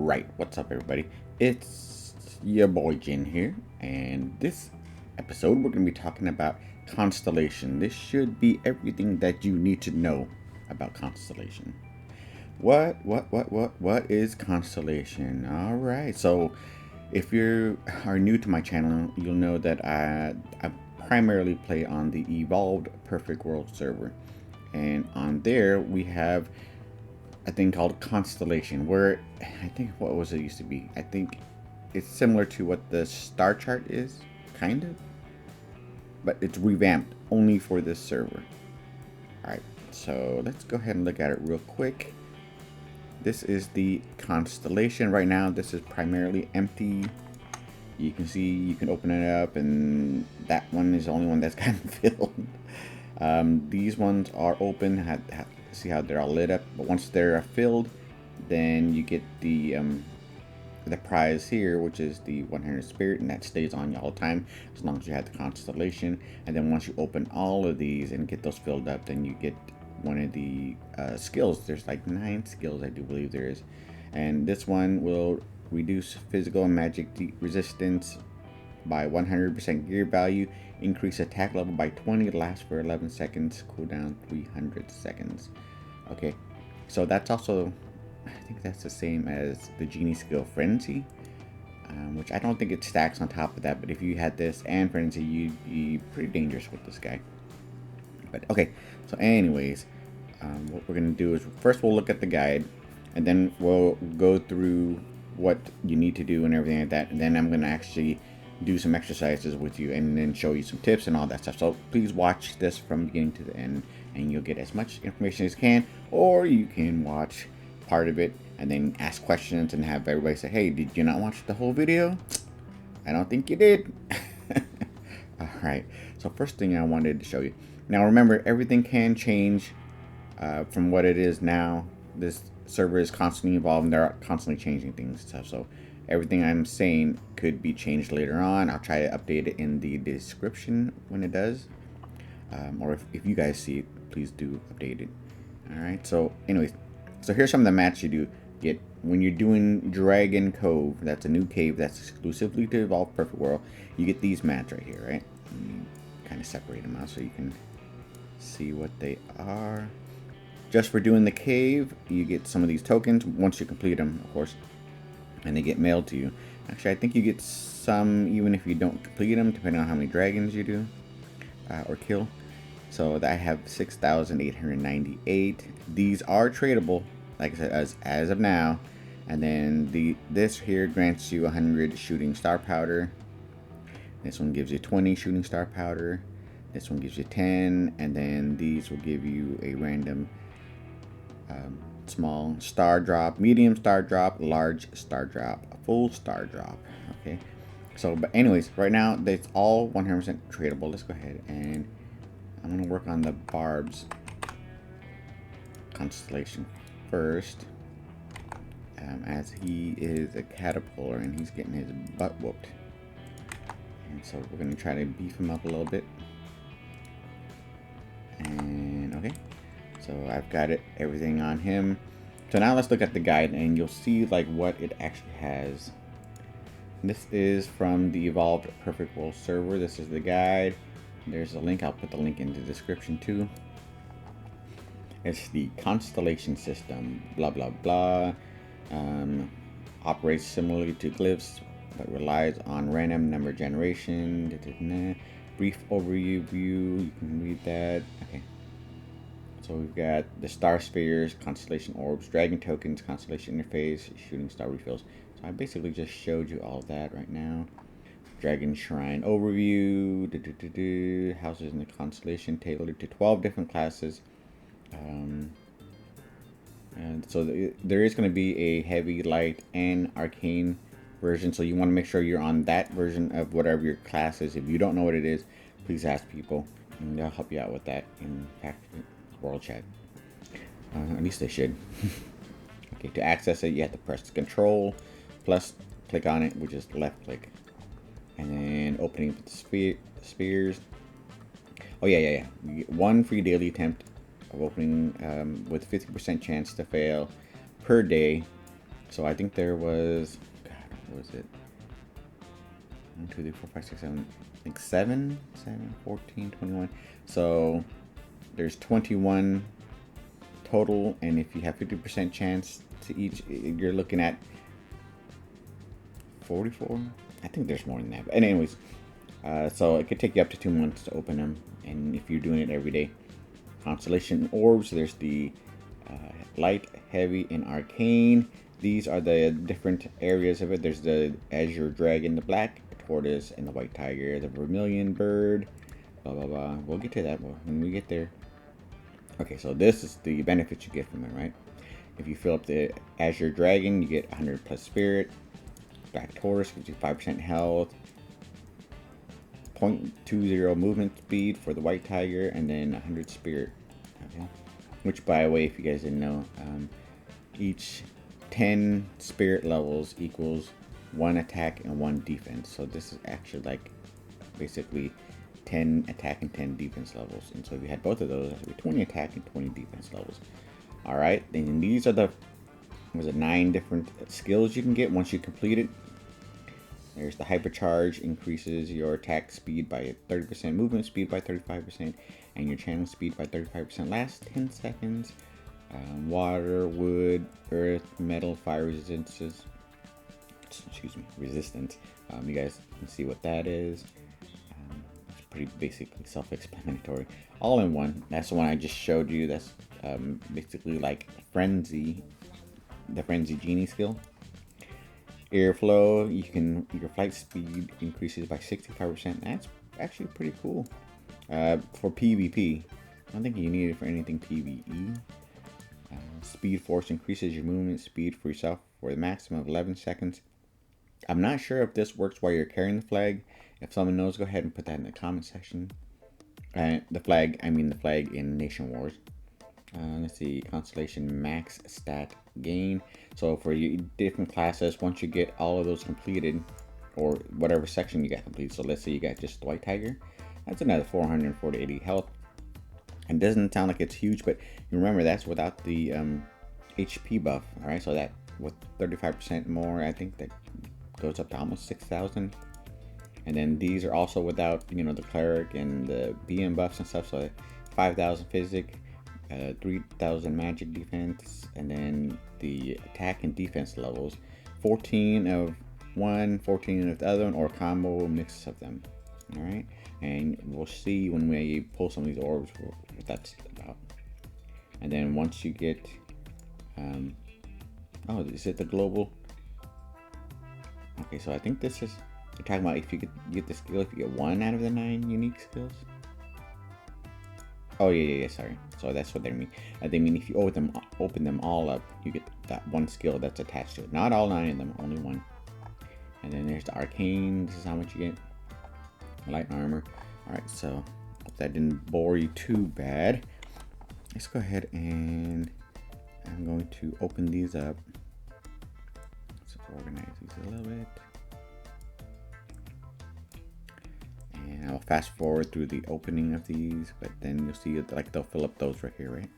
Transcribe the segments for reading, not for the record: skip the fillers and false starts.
Alright, what's up everybody? It's your boy Jin here, and this episode we're going to be talking about Constellation. This should be everything that you need to know about Constellation. What is Constellation? Alright, so if you are new to my channel, you'll know that I primarily play on the Evolved Perfect World server. And on there we have a thing called Constellation, where I think, what was it used to be? I think it's similar to what the star chart is, kind of, but it's revamped only for this server. Alright, so let's go ahead and look at it real quick. This is the Constellation. Right now this is primarily empty. You can see, you can open it up, and that one is the only one that's kind of filled. These ones are open. See how they're all lit up, but once they're filled, then you get the prize here, which is the 100 spirit, and that stays on you all the time as long as you have the Constellation. And then once you open all of these and get those filled up, then you get one of the skills. There's like 9 skills, I do believe there is, and this one will reduce physical and magic resistance by 100% gear value, increase attack level by 20, last for 11 seconds, cooldown 300 seconds. Okay, so that's also, I think that's the same as the genie skill Frenzy, which I don't think it stacks on top of that, but if you had this and Frenzy, you'd be pretty dangerous with this guy. But okay, so anyways, what we're gonna do is first we'll look at the guide, and then we'll go through what you need to do and everything like that, and then I'm gonna actually do some exercises with you and then show you some tips and all that stuff. So please watch this from beginning to the end, and you'll get as much information as you can, or you can watch part of it and then ask questions and have everybody say, hey, did you not watch the whole video? I don't think you did. Alright, so first thing I wanted to show you. Now remember, everything can change from what it is now. This server is constantly evolving. They're constantly changing things and stuff, so everything I'm saying could be changed later on. I'll try to update it in the description when it does, or if you guys see it, please do update it. Alright, so anyways, so here's some of the mats you do get when you're doing Dragon Cove. That's a new cave that's exclusively to Evolve Perfect World. You get these mats right here, right? Kind of separate them out so you can see what they are. Just for doing the cave, you get some of these tokens once you complete them, of course, and they get mailed to you. Actually, I think you get some even if you don't complete them, depending on how many dragons you do or kill. So I have 6,898. These are tradable, like I said, as of now. And then this here grants you 100 shooting star powder. This one gives you 20 shooting star powder. This one gives you 10, and then these will give you a random small star drop, medium star drop, large star drop, a full star drop. Okay, so but anyways, right now it's all 100% tradable. Let's go ahead and I'm gonna work on the Barb's Constellation first, as he is a caterpillar and he's getting his butt whooped, and so we're gonna try to beef him up a little bit. And okay, so I've got everything on him. So now let's look at the guide, and you'll see like what it actually has. This is from the Evolved Perfect World server. This is the guide. There's a link. I'll put the link in the description too. It's the Constellation system. Blah blah blah. Operates similarly to glyphs, but relies on random number generation. Brief overview. You can read that. Okay. So we've got the star spheres, constellation orbs, dragon tokens, constellation interface, shooting star refills. So I basically just showed you all that right now. Dragon shrine overview, houses in the constellation tailored to 12 different classes. And so there is going to be a heavy, light, and arcane version. So you want to make sure you're on that version of whatever your class is. If you don't know what it is, please ask people, and they'll help you out with that in World Chat. At least they should. Okay, to access it, you have to press Control plus click on it, which is left click, and then opening the spheres. Oh yeah. You get 1 free daily attempt of opening with 50% chance to fail per day. So I think there was, God, what was it? 1, 2, 3, 4, 5, 6, 7. I think 7, 14, 21. So there's 21 total, and if you have 50% chance to each, you're looking at 44. I think there's more than that. But anyways, so it could take you up to 2 months to open them, and if you're doing it every day. Constellation orbs. There's the light, heavy, and arcane. These are the different areas of it. There's the azure dragon, the black, the tortoise, and the white tiger, the vermilion bird. Blah blah blah. We'll get to that when we get there. Okay, so this is the benefits you get from it, right? If you fill up the azure dragon, you get 100 plus spirit. Black tortoise gives you 5% health. 0.20 movement speed for the white tiger, and then 100 spirit. Okay. Which, by the way, if you guys didn't know, each 10 spirit levels equals 1 attack and 1 defense. So this is actually like basically 10 attack and 10 defense levels. And so if you had both of those, that would be 20 attack and 20 defense levels. All right, then these are the 9 different skills you can get once you complete it. There's the hypercharge, increases your attack speed by 30%, movement speed by 35%, and your channel speed by 35%. Last 10 seconds. Water, wood, earth, metal, fire resistance. Resistance. You guys can see what that is. It's pretty basically self-explanatory. All in one. That's the one I just showed you. That's basically like Frenzy, the Frenzy Genie skill. Airflow, your flight speed increases by 65%. That's actually pretty cool. For PvP, I don't think you need it for anything PvE. Speed Force increases your movement speed for yourself for the maximum of 11 seconds. I'm not sure if this works while you're carrying the flag. If someone knows, go ahead and put that in the comment section. The flag in Nation Wars. Let's see, Constellation max stat gain. So for your different classes, once you get all of those completed, or whatever section you got completed, so let's say you got just the white tiger, that's another 440 health. It doesn't sound like it's huge, but you remember that's without the HP buff. All right, so that with 35% more, I think that goes up to almost 6,000. And then these are also without, the cleric and the BM buffs and stuff. So 5,000 physic, 3,000 magic defense, and then the attack and defense levels, 14 of one, 14 of the other one, or combo mix of them. All right, and we'll see when we pull some of these orbs what that's about. And then once you get, oh, is it the global? Okay, so I think this is, you're talking about if you get the skill, if you get 1 out of the 9 unique skills. Oh yeah, sorry. So that's what they mean. They mean if you open them all up, you get that 1 skill that's attached to it. Not all 9 of them, only 1. And then there's the arcane. This is how much you get. Light armor. All right, so hope that didn't bore you too bad. Let's go ahead and I'm going to open these up. Let's organize these a little bit. And I'll fast forward through the opening of these, but then you'll see like they'll fill up those right here, right?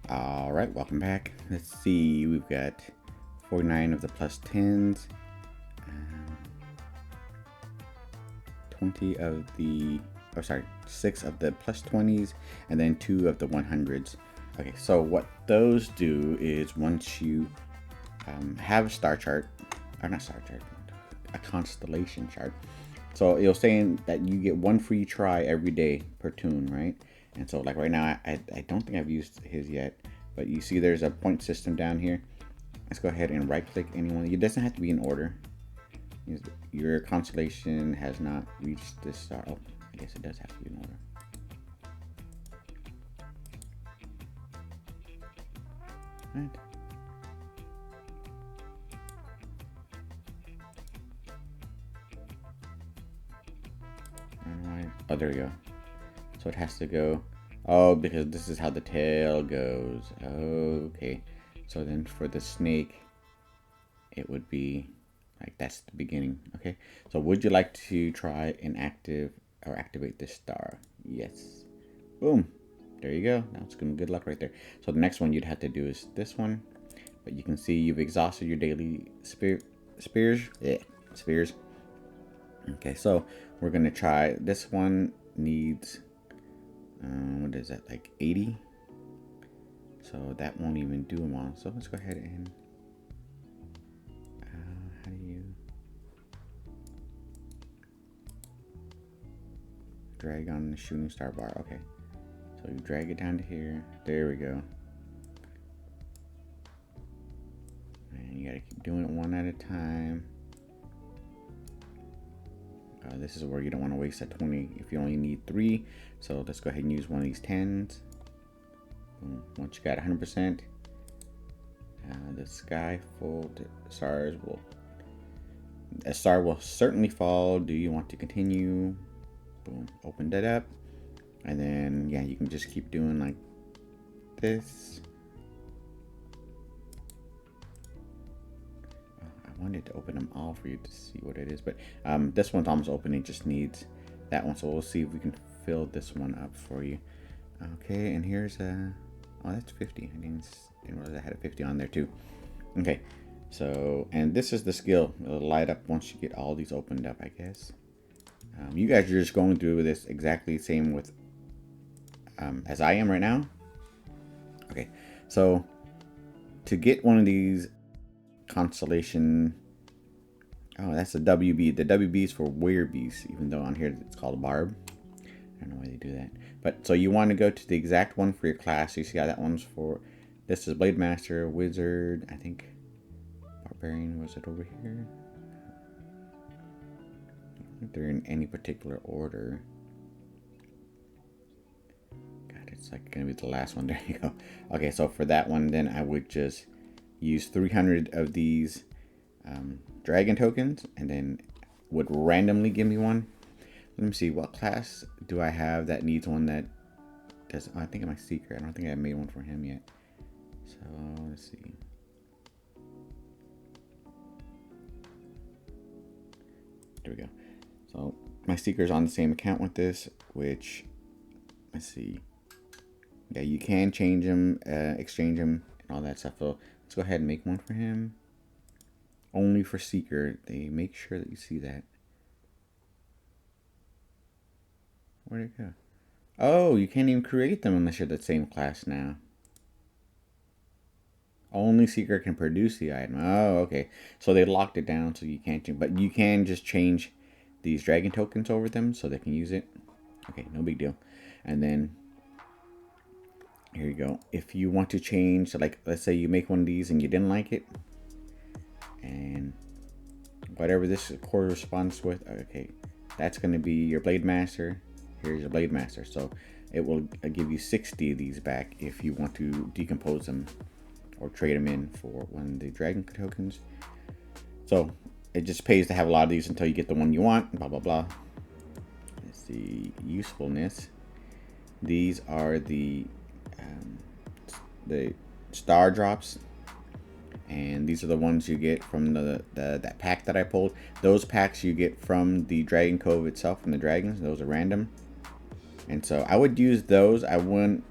All right, welcome back. Let's see, we've got 49 of the plus 10s, 20 of the, 6 of the plus 20s, and then 2 of the 100s. Okay, so what those do is once you have a star chart, or not star chart, a constellation chart. So it'll say that you get 1 free try every day per tune, right? And so like right now, I don't think I've used his yet, but you see there's a point system down here. Let's go ahead and right click anyone. It doesn't have to be in order. Your constellation has not reached this star. Oh, I guess it does have to be in order. Right. Alright. Oh, there we go. So it has to go. Oh, because this is how the tail goes. Okay. So then for the snake, it would be like that's the beginning. Okay. So would you like to try and activate this star? Yes. Boom. There you go. Now it's gonna be good luck right there. So the next one you'd have to do is this one. But you can see you've exhausted your daily spears. Yeah, spears. Okay, so we're gonna try this one. Needs what is that, like 80? So that won't even do them all. So let's go ahead and how do you drag on the shooting star bar? Okay, so you drag it down to here. There we go. And you gotta keep doing it one at a time. This is where you don't want to waste that 20 if you only need 3. So let's go ahead and use one of these 10s. Boom. Once you got 100%, the sky full stars will. A star will certainly fall. Do you want to continue? Boom. Open that up, and then yeah, you can just keep doing like this. I wanted to open them all for you to see what it is, but this one's almost open. It just needs that one, so we'll see if we can fill this one up for you. Okay, and here's a oh, that's 50. I didn't realize I had a 50 on there too. Okay, so and this is the skill. It'll light up once you get all these opened up, I guess. You guys are just going through this exactly the same with as I am right now. Okay, so to get one of these Constellation, oh, that's the WB. The WB is for werebees, even though on here it's called a barb. I don't know why they do that. But so you want to go to the exact one for your class. So you see how that one's for. This is Blade Master, Wizard. I think Barbarian was it over here. I don't think they're in any particular order. God, it's like gonna be the last one. There you go. Okay, so for that one, then I would just use 300 of these dragon tokens, and then would randomly give me one. Let me see, what class do I have that needs one that does? Oh, I think my secret. I don't think I made one for him yet. So let's see. There we go. So my seeker's on the same account with this, which let's see. Yeah, you can change them, exchange them, and all that stuff. So let's go ahead and make one for him. Only for seeker. They make sure that you see that. Where'd it go? Oh, you can't even create them unless you're the same class now. Only seeker can produce the item. Oh, okay. So they locked it down so you can't change. But you can just change these dragon tokens over them so they can use it. Okay, no big deal. And then here you go. If you want to change, like let's say you make one of these and you didn't like it, and whatever this corresponds with, okay, that's going to be your Blade Master. Here's your Blade Master. So it will give you 60 of these back if you want to decompose them or trade them in for one of the dragon tokens. So it just pays to have a lot of these until you get the one you want, blah, blah, blah. Let's see, usefulness. These are the star drops. And these are the ones you get from that pack that I pulled. Those packs you get from the Dragon Cove itself, from the dragons. Those are random. And so I would use those. I wouldn't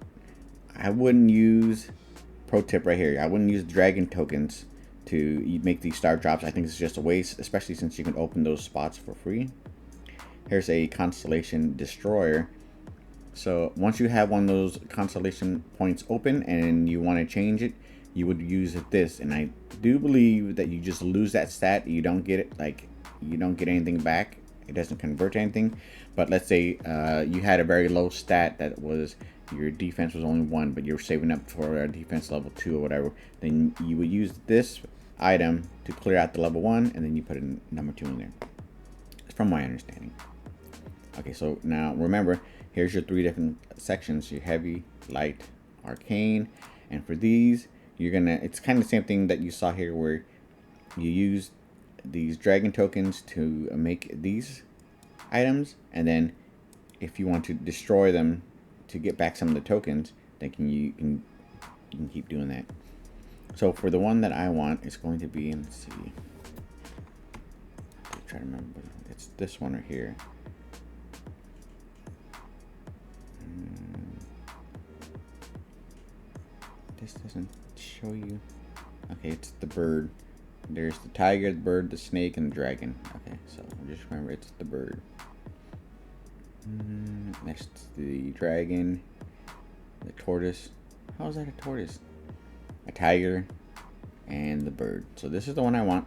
use, pro tip right here, I wouldn't use dragon tokens to make these star drops. I think it's just a waste, especially since you can open those spots for free. Here's a Constellation Destroyer. So once you have one of those Constellation points open and you want to change it, you would use this. And I do believe that you just lose that stat. You don't get it, like you don't get anything back. It doesn't convert to anything. But let's say you had a very low stat that was your defense was only 1, but you're saving up for a defense level 2 or whatever. Then you would use this item to clear out the level 1, and then you put in number 2 in there. From my understanding. Okay, so now remember, here's your 3 different sections: your heavy, light, arcane. And for these, you're gonna, it's kind of the same thing that you saw here, where you use these dragon tokens to make these items, and then if you want to destroy them to get back some of the tokens, then you can keep doing that. So for the one that I want, it's going to be, let's see, I'm trying to remember, it's this one right here. This doesn't show you. Okay, it's the bird. There's the tiger, the bird, the snake, and the dragon. Okay, so just remember it's the bird. Next, the dragon, the tortoise. How is that a tortoise? A tiger, and the bird. So this is the one I want.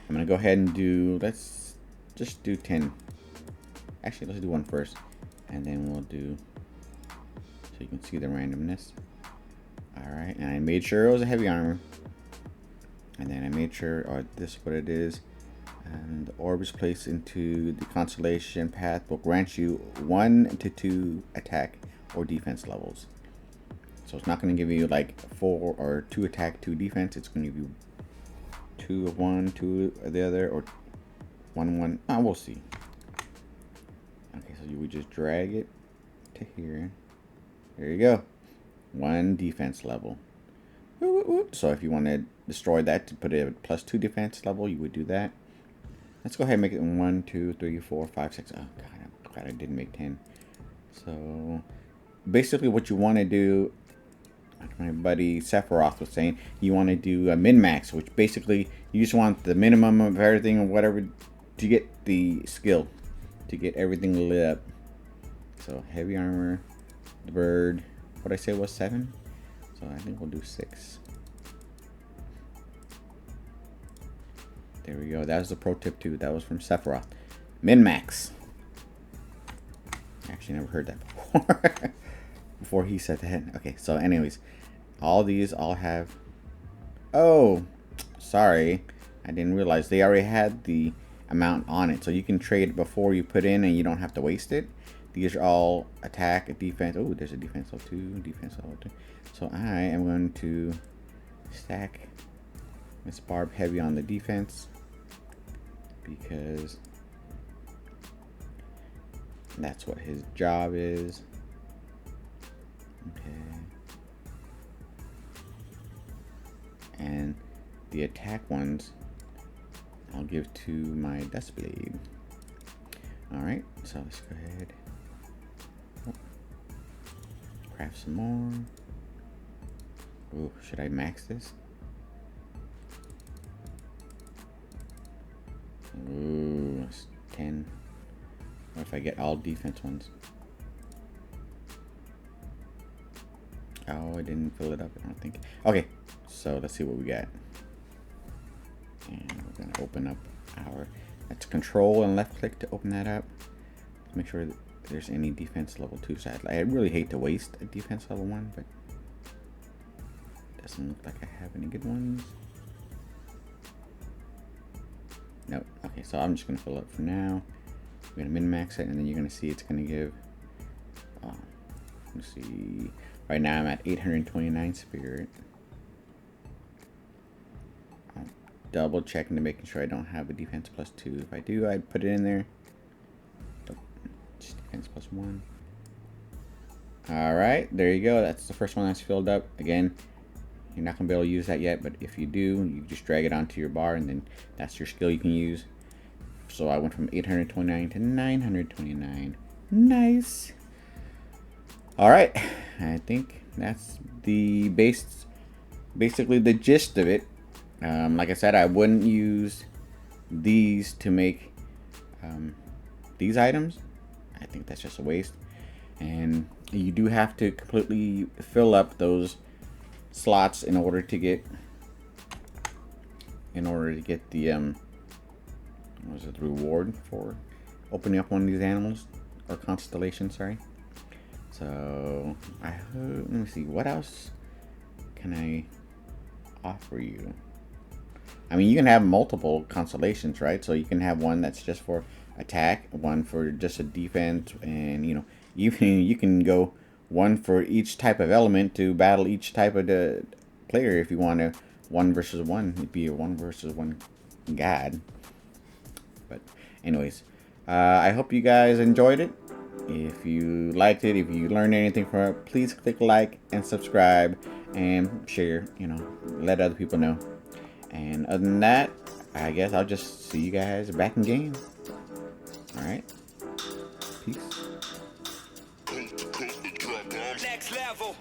I'm gonna go ahead and do, let's just do 10. Actually, let's do one first, and then we'll do, so you can see the randomness. Alright, and I made sure it was a heavy armor. And then I made sure, or this is what it is. And the orbs placed into the constellation path will grant you 1 to 2 attack or defense levels. So it's not going to give you like 4 or 2 attack, 2 defense. It's going to give you 2 of one, 2 of the other, or 1. We'll see. Okay, so you would just drag it to here. There you go. 1 defense level. So if you want to destroy that to put a +2 defense level, you would do that. Let's go ahead and make it 1, 2, 3, 4, 5, 6. Oh god, I'm glad I didn't make 10. So basically what you want to do, like my buddy Sephiroth was saying, you want to do a min-max, which basically you just want the minimum of everything or whatever to get the skill, to get everything lit up. So heavy armor, the bird, what I say was 7, so I think we'll do 6. There we go. That was the pro tip too. That was from Sephiroth. Min-max. Actually never heard that before. Before he said that. Okay, so anyways, all these all have, oh, sorry, I didn't realize they already had the amount on it, so you can trade before you put in and you don't have to waste it. These are all attack, defense. Oh, there's a defense level 2, defense level 2. So I am going to stack Miss Barb heavy on the defense because that's what his job is. Okay. And the attack ones I'll give to my Dustblade. Alright, so let's go ahead. Craft some more. Ooh, should I max this? Ooh, it's 10. What if I get all defense ones? Oh, I didn't fill it up, I don't think. Okay, so let's see what we got. And we're gonna open up our, that's control and left click to open that up. Let's make sure that there's any defense level 2 side. I really hate to waste a defense level 1, but it doesn't look like I have any good ones. Nope. Okay, so I'm just gonna fill it up for now. I'm gonna min-max it, and then you're gonna see it's gonna give. Let's see. Right now I'm at 829 spirit. I'm double checking to making sure I don't have a defense +2. If I do, I'd put it in there. But just defense +1. All right, there you go. That's the first one that's filled up. Again, you're not gonna be able to use that yet, but if you do, you just drag it onto your bar, and then that's your skill you can use. So I went from 829 to 929. Nice. All right, I think that's the basically the gist of it. Like I said, I wouldn't use these to make these items. I think that's just a waste. And you do have to completely fill up those slots in order to get the what was it, the reward for opening up one of these animals or constellations, sorry. So let me see, what else can I offer you? I mean, you can have multiple constellations, right? So you can have one that's just for attack, one for just a defense, and you can go one for each type of element to battle each type of the player. If you want to 1 versus 1, it'd be a 1 versus 1 god. But anyways, I hope you guys enjoyed it. If you liked it, if you learned anything from it, please click like and subscribe and share, let other people know. And other than that, I guess I'll just see you guys back in game. Alright. Peace. Next level.